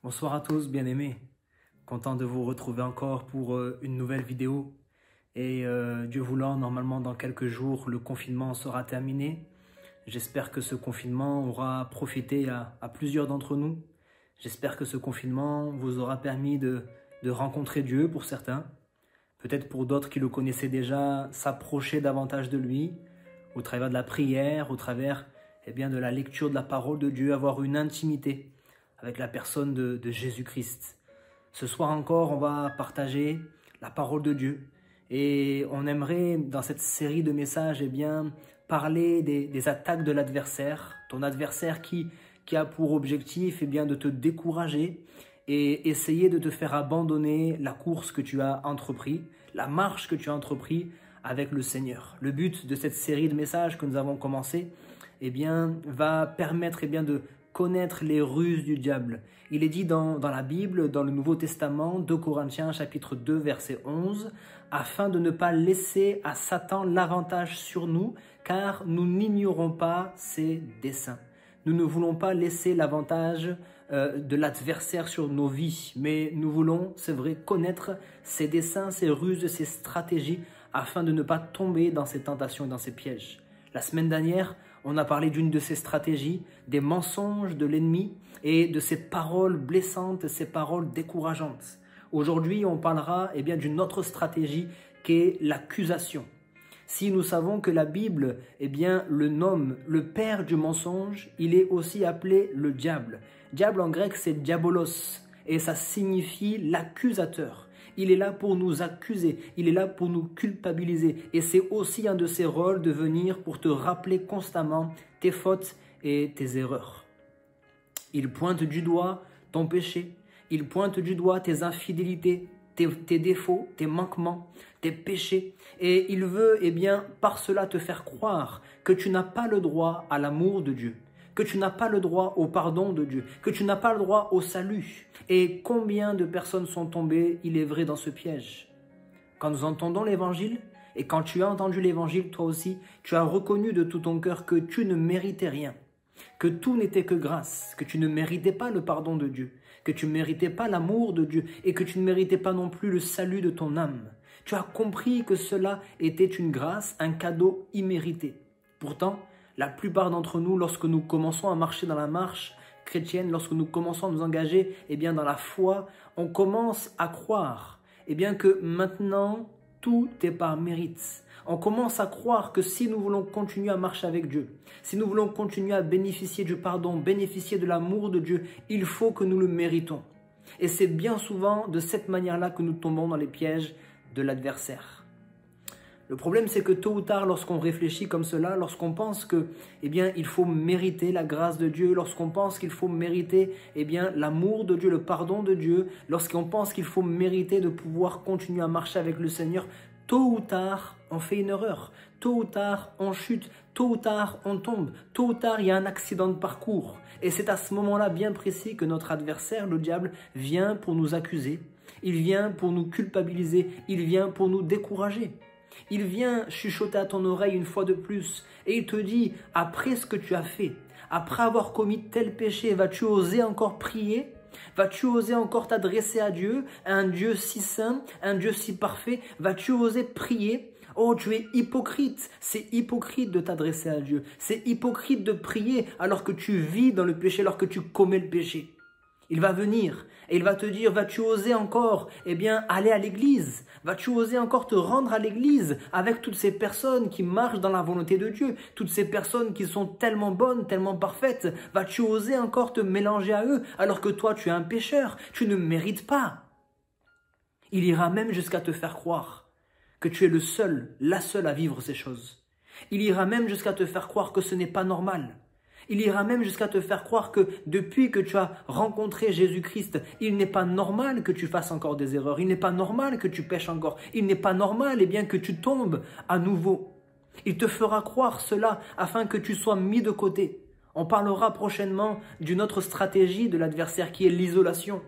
Bonsoir à tous, bien-aimés. Content de vous retrouver encore pour une nouvelle vidéo. Et Dieu voulant, normalement dans quelques jours, le confinement sera terminé. J'espère que ce confinement aura profité à plusieurs d'entre nous. J'espère que ce confinement vous aura permis de rencontrer Dieu pour certains. Peut-être pour d'autres qui le connaissaient déjà, s'approcher davantage de lui, au travers de la prière, au travers de la lecture de la parole de Dieu, avoir une intimité avec la personne de Jésus-Christ. Ce soir encore, on va partager la parole de Dieu. Et on aimerait, dans cette série de messages, parler des attaques de l'adversaire. Ton adversaire qui a pour objectif de te décourager et essayer de te faire abandonner la course que tu as entrepris, la marche que tu as entrepris avec le Seigneur. Le but de cette série de messages que nous avons commencé va permettre de connaître les ruses du diable. Il est dit dans la Bible, dans le Nouveau Testament, 2 Corinthiens chapitre 2 verset 11, afin de ne pas laisser à Satan l'avantage sur nous, car nous n'ignorons pas ses desseins. Nous ne voulons pas laisser l'avantage de l'adversaire sur nos vies, mais nous voulons, c'est vrai, connaître ses desseins, ses ruses, ses stratégies, afin de ne pas tomber dans ses tentations et dans ses pièges. La semaine dernière, on a parlé d'une de ces stratégies, des mensonges de l'ennemi et de ses paroles blessantes, ses paroles décourageantes. Aujourd'hui, on parlera d'une autre stratégie qui est l'accusation. Si nous savons que la Bible le nomme le père du mensonge, il est aussi appelé le diable. Diable en grec, c'est diabolos et ça signifie l'accusateur. Il est là pour nous accuser, il est là pour nous culpabiliser. Et c'est aussi un de ses rôles de venir pour te rappeler constamment tes fautes et tes erreurs. Il pointe du doigt ton péché, il pointe du doigt tes infidélités, tes défauts, tes manquements, tes péchés. Et il veut par cela te faire croire que tu n'as pas le droit à l'amour de Dieu, que tu n'as pas le droit au pardon de Dieu, que tu n'as pas le droit au salut. Et combien de personnes sont tombées, il est vrai, dans ce piège. Quand nous entendons l'évangile, et quand tu as entendu l'évangile, toi aussi, tu as reconnu de tout ton cœur que tu ne méritais rien, que tout n'était que grâce, que tu ne méritais pas le pardon de Dieu, que tu ne méritais pas l'amour de Dieu, et que tu ne méritais pas non plus le salut de ton âme. Tu as compris que cela était une grâce, un cadeau immérité. Pourtant, la plupart d'entre nous, lorsque nous commençons à marcher dans la marche chrétienne, lorsque nous commençons à nous engager dans la foi, on commence à croire que maintenant, tout est par mérite. On commence à croire que si nous voulons continuer à marcher avec Dieu, si nous voulons continuer à bénéficier du pardon, bénéficier de l'amour de Dieu, il faut que nous le méritons. Et c'est bien souvent de cette manière-là que nous tombons dans les pièges de l'adversaire. Le problème, c'est que tôt ou tard, lorsqu'on réfléchit comme cela, lorsqu'on pense que, il faut mériter la grâce de Dieu, lorsqu'on pense qu'il faut mériter, l'amour de Dieu, le pardon de Dieu, lorsqu'on pense qu'il faut mériter de pouvoir continuer à marcher avec le Seigneur, tôt ou tard, on fait une erreur. Tôt ou tard, on chute. Tôt ou tard, on tombe. Tôt ou tard, il y a un accident de parcours. Et c'est à ce moment-là bien précis que notre adversaire, le diable, vient pour nous accuser. Il vient pour nous culpabiliser. Il vient pour nous décourager. Il vient chuchoter à ton oreille une fois de plus et il te dit, après ce que tu as fait, après avoir commis tel péché, vas-tu oser encore prier? Vas-tu oser encore t'adresser à Dieu, un Dieu si saint, un Dieu si parfait? Vas-tu oser prier? Oh, tu es hypocrite. C'est hypocrite de t'adresser à Dieu. C'est hypocrite de prier alors que tu vis dans le péché, alors que tu commets le péché. Il va venir et il va te dire, vas-tu oser encore aller à l'église? Vas-tu oser encore te rendre à l'église avec toutes ces personnes qui marchent dans la volonté de Dieu, toutes ces personnes qui sont tellement bonnes, tellement parfaites? Vas-tu oser encore te mélanger à eux alors que toi tu es un pécheur, tu ne mérites pas? Il ira même jusqu'à te faire croire que tu es le seul, la seule à vivre ces choses. Il ira même jusqu'à te faire croire que ce n'est pas normal. Il ira même jusqu'à te faire croire que depuis que tu as rencontré Jésus-Christ, il n'est pas normal que tu fasses encore des erreurs. Il n'est pas normal que tu pêches encore. Il n'est pas normal que tu tombes à nouveau. Il te fera croire cela afin que tu sois mis de côté. On parlera prochainement d'une autre stratégie de l'adversaire qui est l'isolation.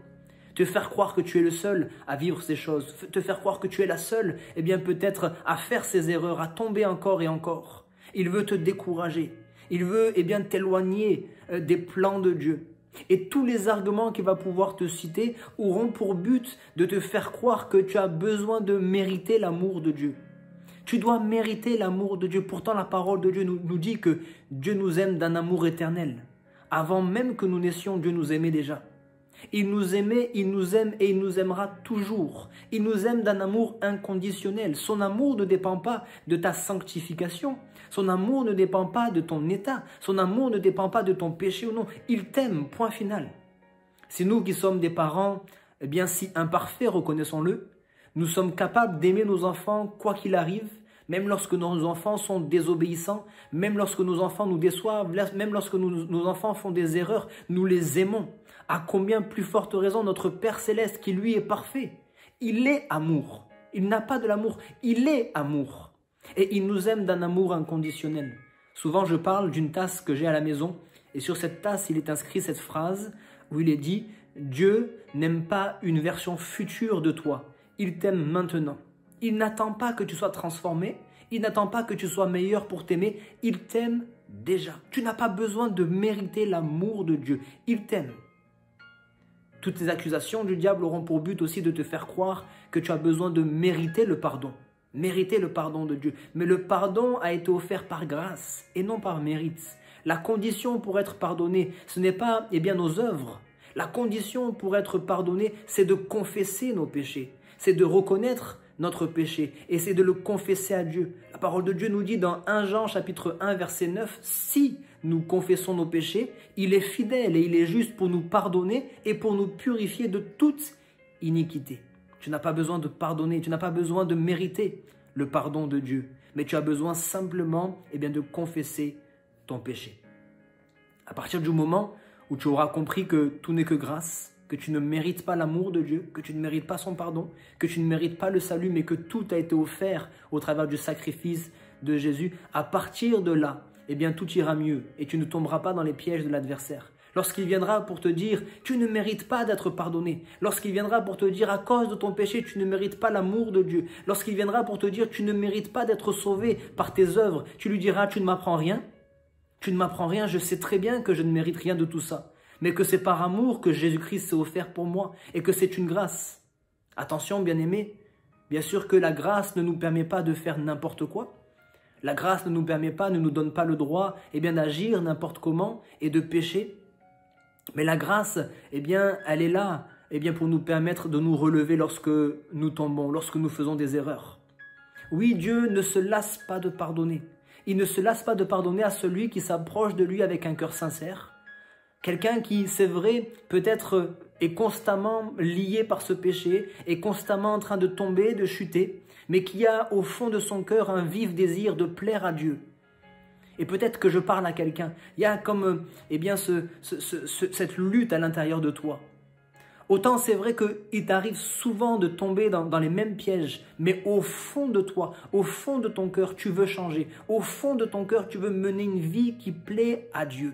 Te faire croire que tu es le seul à vivre ces choses. Te faire croire que tu es la seule, peut-être à faire ces erreurs, à tomber encore et encore. Il veut te décourager. Il veut t'éloigner des plans de Dieu. Et tous les arguments qu'il va pouvoir te citer auront pour but de te faire croire que tu as besoin de mériter l'amour de Dieu. Tu dois mériter l'amour de Dieu. Pourtant, la parole de Dieu nous dit que Dieu nous aime d'un amour éternel. Avant même que nous naissions, Dieu nous aimait déjà. Il nous aimait, il nous aime et il nous aimera toujours. Il nous aime d'un amour inconditionnel. Son amour ne dépend pas de ta sanctification. Son amour ne dépend pas de ton état. Son amour ne dépend pas de ton péché ou non. Il t'aime, point final. C'est nous qui sommes des parents, eh bien si imparfaits, reconnaissons-le. Nous sommes capables d'aimer nos enfants quoi qu'il arrive, même lorsque nos enfants sont désobéissants, même lorsque nos enfants nous déçoivent, même lorsque nos enfants font des erreurs, nous les aimons. À combien plus forte raison notre Père Céleste qui lui est parfait. Il est amour. Il n'a pas de l'amour, il est amour. Et il nous aime d'un amour inconditionnel. Souvent je parle d'une tasse que j'ai à la maison et sur cette tasse il est inscrit cette phrase où il est dit « Dieu n'aime pas une version future de toi, il t'aime maintenant. Il n'attend pas que tu sois transformé, il n'attend pas que tu sois meilleur pour t'aimer, il t'aime déjà. Tu n'as pas besoin de mériter l'amour de Dieu, il t'aime. » Toutes les accusations du diable auront pour but aussi de te faire croire que tu as besoin de mériter le pardon. Mériter le pardon de Dieu. Mais le pardon a été offert par grâce et non par mérite. La condition pour être pardonné, ce n'est pas nos œuvres. La condition pour être pardonné, c'est de confesser nos péchés. C'est de reconnaître notre péché et c'est de le confesser à Dieu. La parole de Dieu nous dit dans 1 Jean chapitre 1 verset 9, si nous confessons nos péchés, il est fidèle et il est juste pour nous pardonner et pour nous purifier de toute iniquité. Tu n'as pas besoin de pardonner, tu n'as pas besoin de mériter le pardon de Dieu, mais tu as besoin simplement de confesser ton péché. À partir du moment où tu auras compris que tout n'est que grâce, que tu ne mérites pas l'amour de Dieu, que tu ne mérites pas son pardon, que tu ne mérites pas le salut, mais que tout a été offert au travers du sacrifice de Jésus, à partir de là, tout ira mieux et tu ne tomberas pas dans les pièges de l'adversaire. Lorsqu'il viendra pour te dire « tu ne mérites pas d'être pardonné », lorsqu'il viendra pour te dire « à cause de ton péché, tu ne mérites pas l'amour de Dieu », lorsqu'il viendra pour te dire « tu ne mérites pas d'être sauvé par tes œuvres », tu lui diras « tu ne m'apprends rien, tu ne m'apprends rien, je sais très bien que je ne mérite rien de tout ça, mais que c'est par amour que Jésus-Christ s'est offert pour moi et que c'est une grâce. » Attention, bien-aimés, bien sûr que la grâce ne nous permet pas de faire n'importe quoi. La grâce ne nous permet pas, ne nous donne pas le droit d'agir n'importe comment et de pécher. Mais la grâce, elle est là pour nous permettre de nous relever lorsque nous tombons, lorsque nous faisons des erreurs. Oui, Dieu ne se lasse pas de pardonner. Il ne se lasse pas de pardonner à celui qui s'approche de lui avec un cœur sincère. Quelqu'un qui, c'est vrai, peut-être est constamment lié par ce péché, est constamment en train de tomber, de chuter, mais qui a au fond de son cœur un vif désir de plaire à Dieu. Et peut-être que je parle à quelqu'un, il y a comme cette lutte à l'intérieur de toi. Autant c'est vrai qu'il t'arrive souvent de tomber dans les mêmes pièges, mais au fond de toi, au fond de ton cœur, tu veux changer. Au fond de ton cœur, tu veux mener une vie qui plaît à Dieu.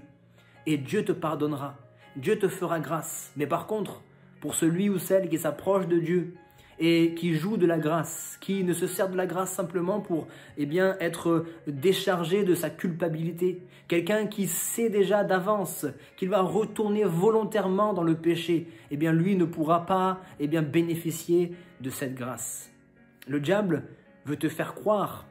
Et Dieu te pardonnera, Dieu te fera grâce. Mais par contre, pour celui ou celle qui s'approche de Dieu et qui joue de la grâce, qui ne se sert de la grâce simplement pour être déchargé de sa culpabilité, quelqu'un qui sait déjà d'avance qu'il va retourner volontairement dans le péché, lui ne pourra pas bénéficier de cette grâce. Le diable veut te faire croire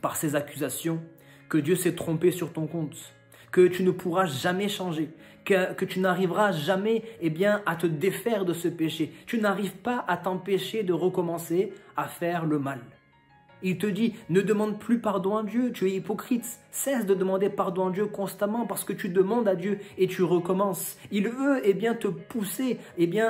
par ses accusations que Dieu s'est trompé sur ton compte, que tu ne pourras jamais changer, que tu n'arriveras jamais à te défaire de ce péché. Tu n'arrives pas à t'empêcher de recommencer à faire le mal. Il te dit, ne demande plus pardon à Dieu, tu es hypocrite. Cesse de demander pardon à Dieu constamment parce que tu demandes à Dieu et tu recommences. Il veut te pousser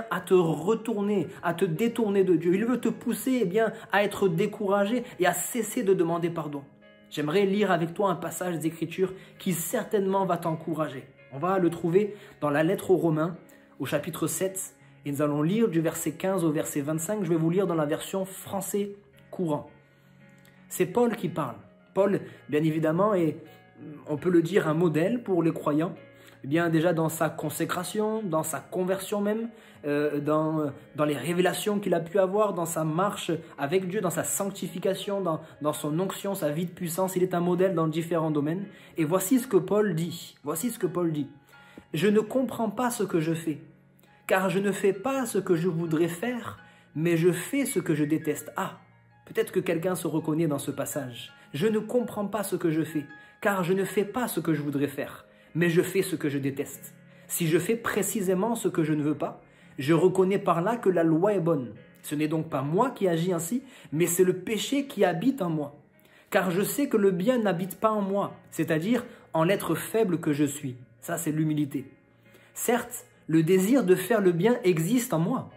à te retourner, à te détourner de Dieu. Il veut te pousser à être découragé et à cesser de demander pardon. J'aimerais lire avec toi un passage des Écritures qui certainement va t'encourager. On va le trouver dans la lettre aux Romains, au chapitre 7, et nous allons lire du verset 15 au verset 25. Je vais vous lire dans la version français courant. C'est Paul qui parle. Paul, bien évidemment, est, on peut le dire, un modèle pour les croyants. Déjà dans sa consécration, dans sa conversion même, dans les révélations qu'il a pu avoir, dans sa marche avec Dieu, dans sa sanctification, dans son onction, sa vie de puissance. Il est un modèle dans différents domaines. Et voici ce que Paul dit. Voici ce que Paul dit. Je ne comprends pas ce que je fais, car je ne fais pas ce que je voudrais faire, mais je fais ce que je déteste. Ah, peut-être que quelqu'un se reconnaît dans ce passage. Je ne comprends pas ce que je fais, car je ne fais pas ce que je voudrais faire, mais je fais ce que je déteste. Si je fais précisément ce que je ne veux pas, je reconnais par là que la loi est bonne. Ce n'est donc pas moi qui agis ainsi, mais c'est le péché qui habite en moi. Car je sais que le bien n'habite pas en moi, c'est-à-dire en l'être faible que je suis. Ça, c'est l'humilité. Certes, le désir de faire le bien existe en moi,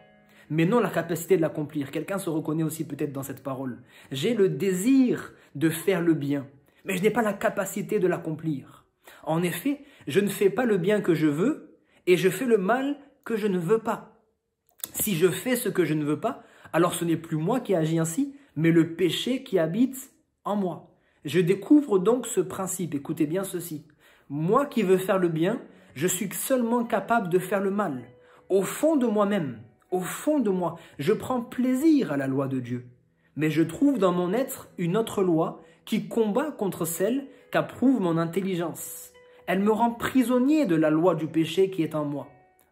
mais non la capacité de l'accomplir. Quelqu'un se reconnaît aussi peut-être dans cette parole. J'ai le désir de faire le bien, mais je n'ai pas la capacité de l'accomplir. En effet, je ne fais pas le bien que je veux et je fais le mal que je ne veux pas. Si je fais ce que je ne veux pas, alors ce n'est plus moi qui agis ainsi, mais le péché qui habite en moi. Je découvre donc ce principe. Écoutez bien ceci. Moi qui veux faire le bien, je suis seulement capable de faire le mal. Au fond de moi-même, au fond de moi, je prends plaisir à la loi de Dieu. Mais je trouve dans mon être une autre loi qui combat contre celle qu'approuve mon intelligence. Elle me rend prisonnier de la loi du péché qui est en moi.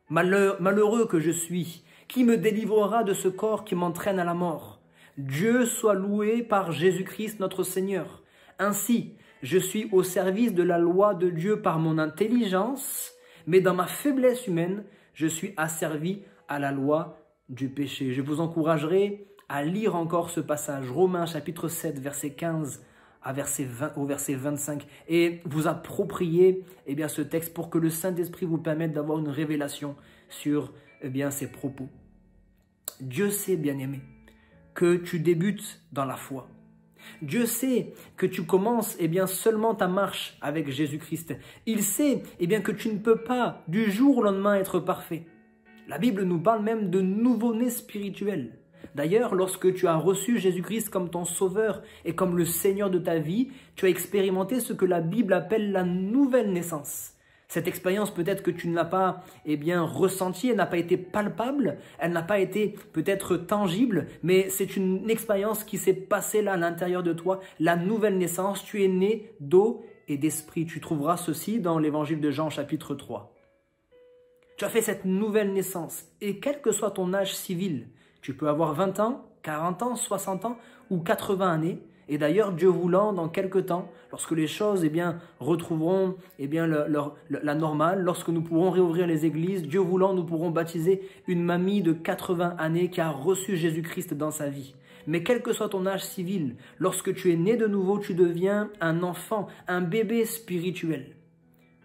Malheureux que je suis, qui me délivrera de ce corps qui m'entraîne à la mort? Dieu soit loué par Jésus-Christ notre Seigneur. Ainsi, je suis au service de la loi de Dieu par mon intelligence, mais dans ma faiblesse humaine, je suis asservi à la loi du péché. Je vous encouragerai à lire encore ce passage, Romains chapitre 7, verset 15 au verset 25, et vous approprier ce texte pour que le Saint-Esprit vous permette d'avoir une révélation sur ces propos. Dieu sait, bien-aimé, que tu débutes dans la foi. Dieu sait que tu commences seulement ta marche avec Jésus-Christ. Il sait que tu ne peux pas du jour au lendemain être parfait. La Bible nous parle même de nouveau-né spirituel. D'ailleurs, lorsque tu as reçu Jésus-Christ comme ton sauveur et comme le Seigneur de ta vie, tu as expérimenté ce que la Bible appelle la nouvelle naissance. Cette expérience, peut-être que tu ne l'as pas ressentie, elle n'a pas été palpable, elle n'a pas été peut-être tangible, mais c'est une expérience qui s'est passée là à l'intérieur de toi, la nouvelle naissance. Tu es né d'eau et d'esprit. Tu trouveras ceci dans l'évangile de Jean chapitre 3. Tu as fait cette nouvelle naissance et quel que soit ton âge civil, tu peux avoir 20 ans, 40 ans, 60 ans ou 80 années. Et d'ailleurs, Dieu voulant, dans quelques temps, lorsque les choses retrouveront la normale, lorsque nous pourrons réouvrir les églises, Dieu voulant, nous pourrons baptiser une mamie de 80 années qui a reçu Jésus-Christ dans sa vie. Mais quel que soit ton âge civil, lorsque tu es né de nouveau, tu deviens un enfant, un bébé spirituel.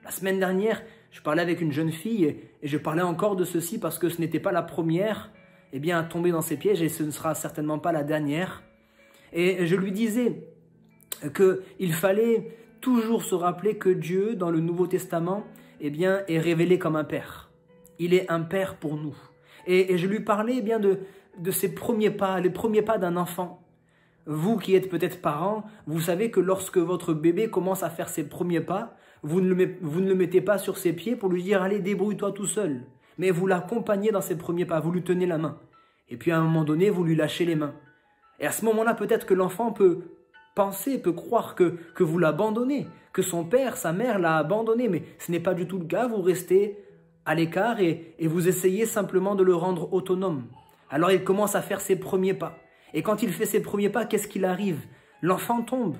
La semaine dernière, je parlais avec une jeune fille et je parlais encore de ceci parce que ce n'était pas la première à tomber dans ses pièges et ce ne sera certainement pas la dernière. Et je lui disais qu'il fallait toujours se rappeler que Dieu, dans le Nouveau Testament, est révélé comme un père. Il est un père pour nous. Et je lui parlais de ses premiers pas, les premiers pas d'un enfant. Vous qui êtes peut-être parents, vous savez que lorsque votre bébé commence à faire ses premiers pas, vous ne le mettez pas sur ses pieds pour lui dire « Allez, débrouille-toi tout seul ». Mais vous l'accompagnez dans ses premiers pas, vous lui tenez la main. Et puis à un moment donné, vous lui lâchez les mains. Et à ce moment-là, peut-être que l'enfant peut penser, peut croire que vous l'abandonnez, que son père, sa mère l'a abandonné. Mais ce n'est pas du tout le cas, vous restez à l'écart et vous essayez simplement de le rendre autonome. Alors il commence à faire ses premiers pas. Et quand il fait ses premiers pas, qu'est-ce qu'il arrive? L'enfant tombe.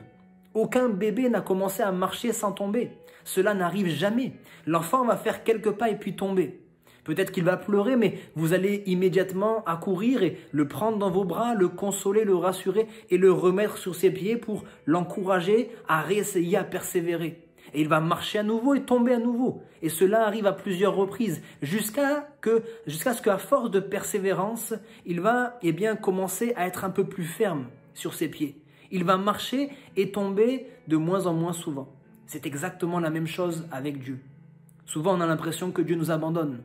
Aucun bébé n'a commencé à marcher sans tomber. Cela n'arrive jamais. L'enfant va faire quelques pas et puis tomber. Peut-être qu'il va pleurer, mais vous allez immédiatement accourir et le prendre dans vos bras, le consoler, le rassurer et le remettre sur ses pieds pour l'encourager à réessayer, à persévérer. Et il va marcher à nouveau et tomber à nouveau. Et cela arrive à plusieurs reprises, jusqu'à ce qu'à force de persévérance, il va commencer à être un peu plus ferme sur ses pieds. Il va marcher et tomber de moins en moins souvent. C'est exactement la même chose avec Dieu. Souvent, on a l'impression que Dieu nous abandonne.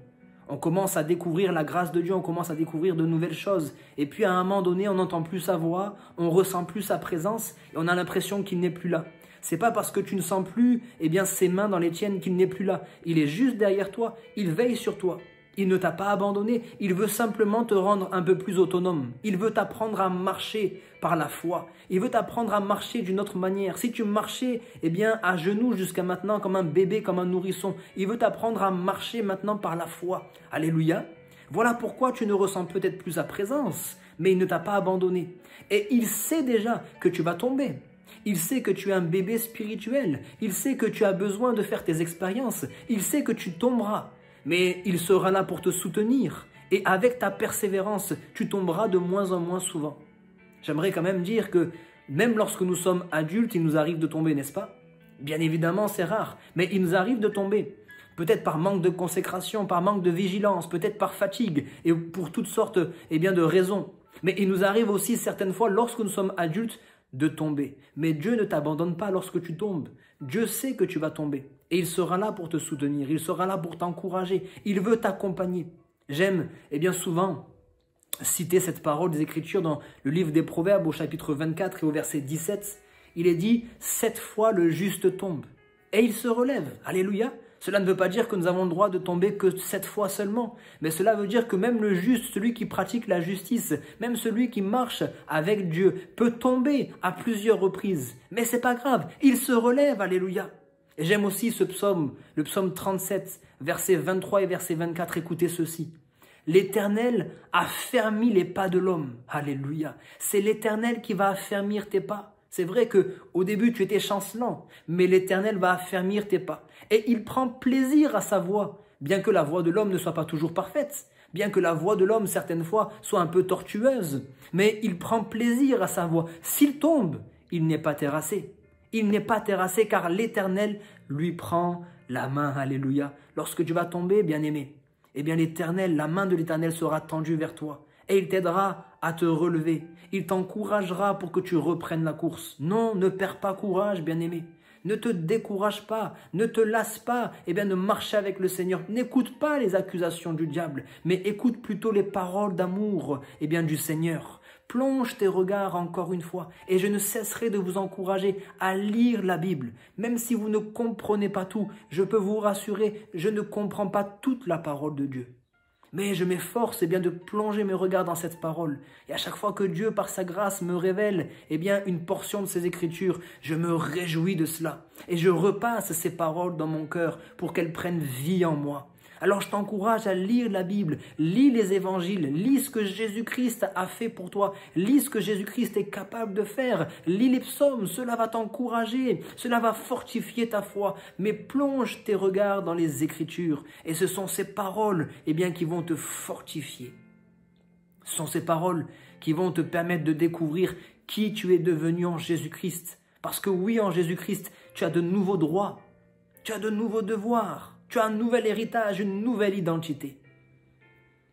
On commence à découvrir la grâce de Dieu, on commence à découvrir de nouvelles choses. Et puis à un moment donné, on n'entend plus sa voix, on ressent plus sa présence et on a l'impression qu'il n'est plus là. C'est pas parce que tu ne sens plus ses mains dans les tiennes qu'il n'est plus là. Il est juste derrière toi, il veille sur toi. Il ne t'a pas abandonné, il veut simplement te rendre un peu plus autonome. Il veut t'apprendre à marcher par la foi. Il veut t'apprendre à marcher d'une autre manière. Si tu marchais à genoux jusqu'à maintenant comme un bébé, comme un nourrisson, il veut t'apprendre à marcher maintenant par la foi. Alléluia. Voilà pourquoi tu ne ressens peut-être plus sa présence, mais il ne t'a pas abandonné. Et il sait déjà que tu vas tomber. Il sait que tu es un bébé spirituel. Il sait que tu as besoin de faire tes expériences. Il sait que tu tomberas. Mais il sera là pour te soutenir. Et avec ta persévérance, tu tomberas de moins en moins souvent. J'aimerais quand même dire que même lorsque nous sommes adultes, il nous arrive de tomber, n'est-ce pas? Bien évidemment, c'est rare, mais il nous arrive de tomber. Peut-être par manque de consécration, par manque de vigilance, peut-être par fatigue, et pour toutes sortes de raisons. Mais il nous arrive aussi certaines fois, lorsque nous sommes adultes, de tomber. Mais Dieu ne t'abandonne pas lorsque tu tombes. Dieu sait que tu vas tomber. Et il sera là pour te soutenir, il sera là pour t'encourager, il veut t'accompagner. J'aime souvent citer cette parole des Écritures dans le livre des Proverbes au chapitre 24 et au verset 17. Il est dit « 7 fois le juste tombe et il se relève ». Alléluia. Cela ne veut pas dire que nous avons le droit de tomber que 7 fois seulement, mais cela veut dire que même le juste, celui qui pratique la justice, même celui qui marche avec Dieu, peut tomber à plusieurs reprises. Mais c'est pas grave, il se relève, alléluia. Et j'aime aussi ce psaume, le psaume 37, versets 23 et verset 24, écoutez ceci. L'Éternel affermit les pas de l'homme, alléluia. C'est l'Éternel qui va affermir tes pas. C'est vrai qu'au début, tu étais chancelant, mais l'Éternel va affermir tes pas. Et il prend plaisir à sa voix, bien que la voix de l'homme ne soit pas toujours parfaite, bien que la voix de l'homme, certaines fois, soit un peu tortueuse, mais il prend plaisir à sa voix. S'il tombe, il n'est pas terrassé. Il n'est pas terrassé car l'Éternel lui prend la main, alléluia. Lorsque tu vas tomber, bien-aimé, l'Éternel, la main de l'Éternel sera tendue vers toi. Et il t'aidera à te relever. Il t'encouragera pour que tu reprennes la course. Non, ne perds pas courage, bien-aimé. Ne te décourage pas, ne te lasse pas, de marcher avec le Seigneur. N'écoute pas les accusations du diable, mais écoute plutôt les paroles d'amour, du Seigneur. Plonge tes regards encore une fois, et je ne cesserai de vous encourager à lire la Bible. Même si vous ne comprenez pas tout, je peux vous rassurer, je ne comprends pas toute la parole de Dieu. Mais je m'efforce de plonger mes regards dans cette parole. Et à chaque fois que Dieu, par sa grâce, me révèle une portion de ses Écritures, je me réjouis de cela. Et je repasse ces paroles dans mon cœur pour qu'elles prennent vie en moi. Alors je t'encourage à lire la Bible, lis les évangiles, lis ce que Jésus-Christ a fait pour toi, lis ce que Jésus-Christ est capable de faire, lis les psaumes, cela va t'encourager, cela va fortifier ta foi, mais plonge tes regards dans les Écritures et ce sont ces paroles qui vont te fortifier. Ce sont ces paroles qui vont te permettre de découvrir qui tu es devenu en Jésus-Christ. Parce que oui, en Jésus-Christ, tu as de nouveaux droits, tu as de nouveaux devoirs. Tu as un nouvel héritage, une nouvelle identité.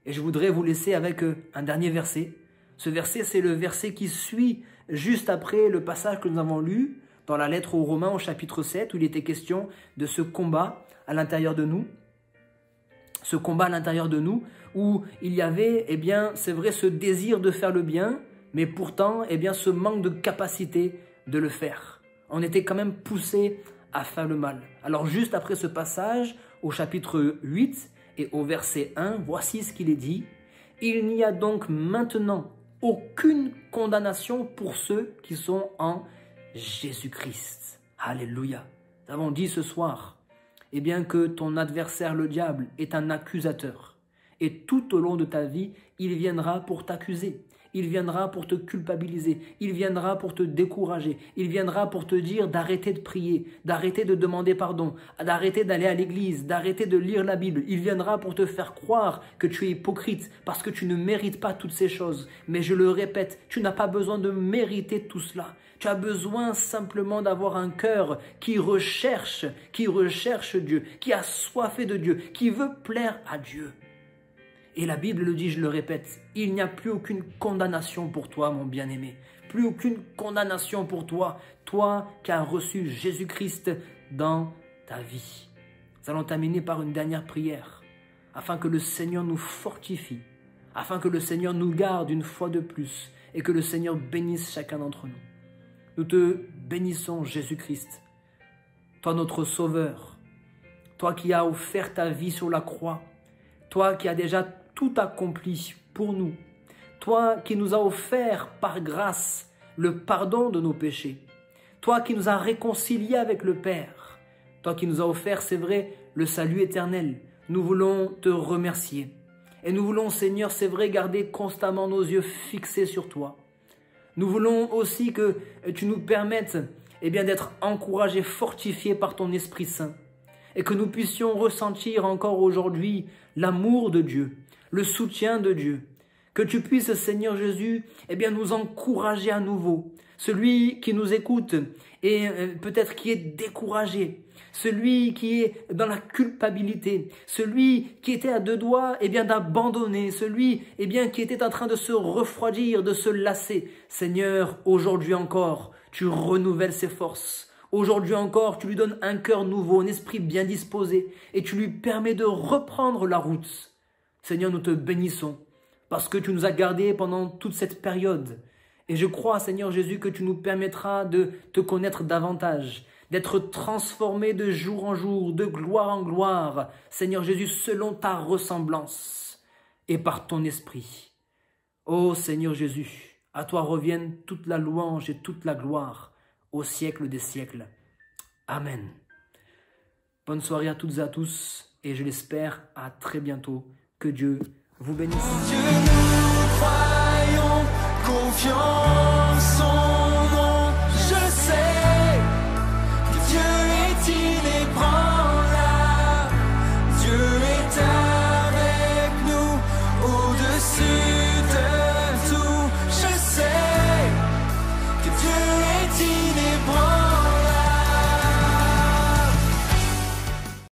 Et je voudrais vous laisser avec un dernier verset. Ce verset, c'est le verset qui suit juste après le passage que nous avons lu dans la lettre aux Romains au chapitre 7, où il était question de ce combat à l'intérieur de nous. Ce combat à l'intérieur de nous, où il y avait, c'est vrai, ce désir de faire le bien, mais pourtant, ce manque de capacité de le faire. On était quand même poussé à faire le mal. Alors juste après ce passage, au chapitre 8 et au verset 1, voici ce qu'il est dit. Il n'y a donc maintenant aucune condamnation pour ceux qui sont en Jésus-Christ. Alléluia. Nous avons dit ce soir, que ton adversaire le diable est un accusateur. Et tout au long de ta vie, il viendra pour t'accuser. Il viendra pour te culpabiliser, il viendra pour te décourager, il viendra pour te dire d'arrêter de prier, d'arrêter de demander pardon, d'arrêter d'aller à l'église, d'arrêter de lire la Bible. Il viendra pour te faire croire que tu es hypocrite parce que tu ne mérites pas toutes ces choses. Mais je le répète, tu n'as pas besoin de mériter tout cela. Tu as besoin simplement d'avoir un cœur qui recherche Dieu, qui a soifé de Dieu, qui veut plaire à Dieu. Et la Bible le dit, je le répète, il n'y a plus aucune condamnation pour toi, mon bien-aimé. Plus aucune condamnation pour toi, toi qui as reçu Jésus-Christ dans ta vie. Nous allons terminer par une dernière prière, afin que le Seigneur nous fortifie, afin que le Seigneur nous garde une fois de plus, et que le Seigneur bénisse chacun d'entre nous. Nous te bénissons, Jésus-Christ, toi notre Sauveur, toi qui as offert ta vie sur la croix, toi qui as déjà tout accompli pour nous, toi qui nous as offert par grâce le pardon de nos péchés, toi qui nous as réconciliés avec le Père, toi qui nous as offert, c'est vrai, le salut éternel. Nous voulons te remercier. Et nous voulons, Seigneur, c'est vrai, garder constamment nos yeux fixés sur toi. Nous voulons aussi que tu nous permettes d'être encouragés, fortifiés par ton Esprit Saint. Et que nous puissions ressentir encore aujourd'hui l'amour de Dieu, le soutien de Dieu. Que tu puisses, Seigneur Jésus, nous encourager à nouveau. Celui qui nous écoute et peut-être qui est découragé, celui qui est dans la culpabilité, celui qui était à deux doigts d'abandonner, celui qui était en train de se refroidir, de se lasser. Seigneur, aujourd'hui encore, tu renouvelles ses forces. Aujourd'hui encore, tu lui donnes un cœur nouveau, un esprit bien disposé et tu lui permets de reprendre la route. Seigneur, nous te bénissons parce que tu nous as gardés pendant toute cette période. Et je crois, Seigneur Jésus, que tu nous permettras de te connaître davantage, d'être transformés de jour en jour, de gloire en gloire, Seigneur Jésus, selon ta ressemblance et par ton esprit. Ô Seigneur Jésus, à toi reviennent toute la louange et toute la gloire au siècle des siècles. Amen. Bonne soirée à toutes et à tous et je l'espère à très bientôt. Que Dieu vous bénisse. Dieu, nous croyons, confiance en